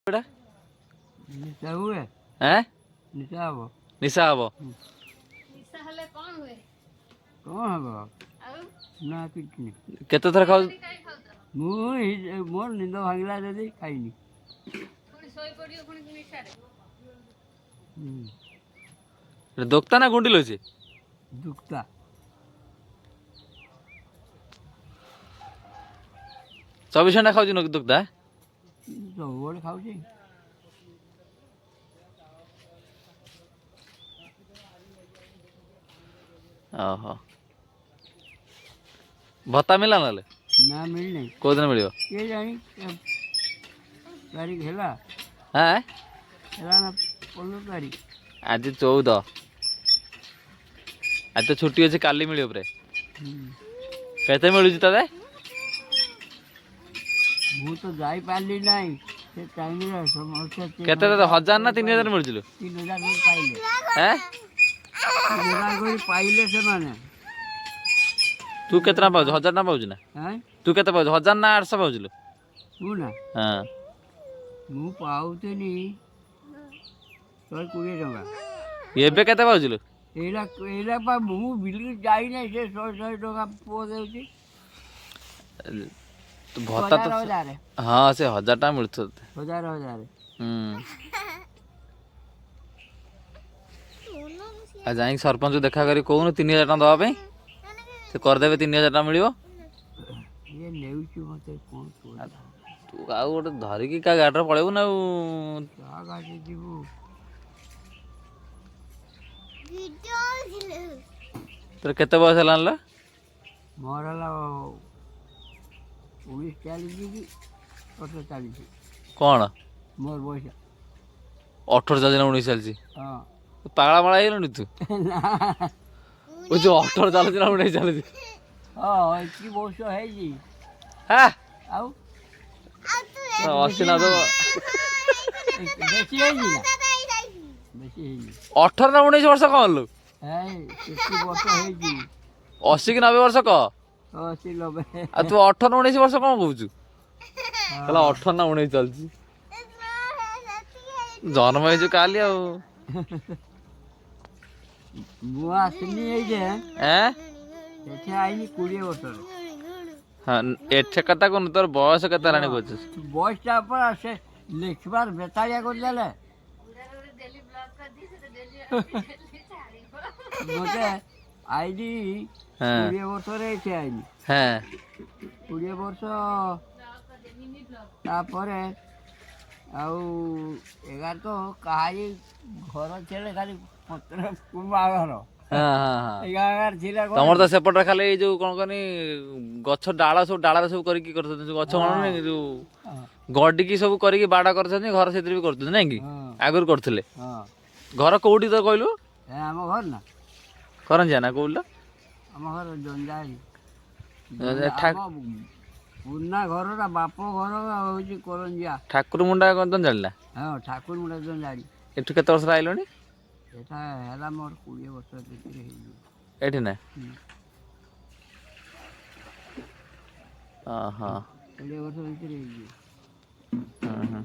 बेटा निशा हुए हैं निशा हबो निशा हबो निशा हले कौन हुए कौन हबो ଆଉ ना किछ नहीं केते थर खाऊ କାଇଁ ଖାଉଛ मोर निंद भांगला जदी खाइनी ପୁଣି ଶୋଇ ପଡ଼ିବ ପୁଣି ନିଶାରେ दोक्ता ना गुंडी लोचे दुखता 24 घंटा खाऊ न दोक्ता ସବୁବେଳେ ଖାଉଛି ओहो भत्ता मिला नले ना मिलने को दिन मिलियो के जानी तारीख हेला हैं हेला ना 15 तारीख आज 14 आज तो छुट्टी अछि काली मिलियो परे केते मिलु जी तबे ମୁଁ ତ ଯାଇ ପାରିଲି ନାହିଁ ସେ ଟାଇମରେ ସମସ୍ତେ केते 1000 ना 3000 मिलजिलु 3000 କରି ପାଇଲେ हैं 3000 କରି ପାଇଲେ ସେମାନେ तू केतना पाउज 1000 ना पाउज ना हैं तू केते पाउज 1000 ना 800 पाउजलु ମୁଁ ନା हां ମୁଁ ପାଉଥିଲି 120 ଟଙ୍କା एबे केते पाउजलु ଏଇଟା ପା ମୁଁ ବିଲକୁ ଯାଇନାହିଁ ସେ 100 ଟଙ୍କା ପୁଅ ଦେଉଛି तो भत्ता तो ହଜାରେ हां से 1000 टा मिलतो ହଜାରେ आ जाई सरपंच देखा करी कहून 3000 टका दवा पे से कर देबे 3000 टका मिलियो ଇଏ ନେଉଛି ମତେ କ'ଣ କହିଲା तू आउ गोटे धरिकी का गाड़ी पळेबू ना କାହା ଗାଡ଼ି ଯିବୁ तोर केते बयस हलान ମୋର ହେଲା 19 ଚାଲିଛି କି 18 ଚାଲିଛି कौन ମୋର ବୟସ 18 चलछि ना 19 चलछि ହଁ पागला माला हेलुनी तू ନା ओ जो 18 चलछि ना 19 चलछि ହଁ ଏତିକି ବର୍ଷ ହେଇଛି हा ଆଉ 80 ना तो ବେଶୀ ହେଇଛି ନା ବେଶୀ ହେଇନି 18 ना 19 वर्ष कौन लो ଏତିକି ବର୍ଷ ହେଇଛି 80 कि 90 वर्ष क 80 90 आ तू 18 19 वर्ष कौन कहूछु कहला 18 ना 19 चलछि जन्म हे जो काली आ ମୁଁ ଆସିନି ଏଇ ଯେ हैं ଏଠି ଆଇନି 20 ବର୍ଷରେ हाँ एठे कथा कोन तोर बयस केते रानी कहछु ବୟସଟା ପରେ ସେ ଲେଖିବାର ବେତାଳିଆ କରିଦେଲେ ଡେଲି ବ୍ଲଗ କରିଦି ସେ ଡେଲି ଛାଡ଼ିବ ଗୋଟେ ଆଇଲି हाँ 20 ବର୍ଷରେ ଏଠି ଆଇଲି हैं 20 ବର୍ଷ ମିନି ବ୍ଲଗ ତାପରେ ଆଉ ଏଗାର ତ କାହାରି ଘର ଥିଲେ ଖାଲି ପତ୍ର ବାହାଘର हाँ हाँ हाँ ଏଗାର ଥିଲା तमर तो सेपटे खाली जो कोन कोनी गछ डाला सब डाला सब करिकी करथन जो गछ कोन नै जो गड्डी की सब करिकी बाडा करथन घर सेतिर भी करथन नै कि आगुर करथले ହଁ घर कोउडी तो कहलु ଏ ଆମ ଘର ନା करन जाना कहलु ଆମ ଘର ଜଞ୍ଜାଳି ଠାକ- ପୁରୁଣା ଘରଟା ବାପ ଘର ହଉଛି କରଞ୍ଜିଆ ठाकुर मुंडा कोन तन जालला ହଁ ଠାକୁର ମୁଣ୍ଡା ଜଞ୍ଜାଳି एठु केते वर्ष आइलोनी ଏଟା ହେଲା ମୋର 20 ବର୍ଷ ଭିତରେ ହେଇଯିବ एठी ना हां हां 20 ବର୍ଷ ଭିତରେ ହେଇଯିବ हां हां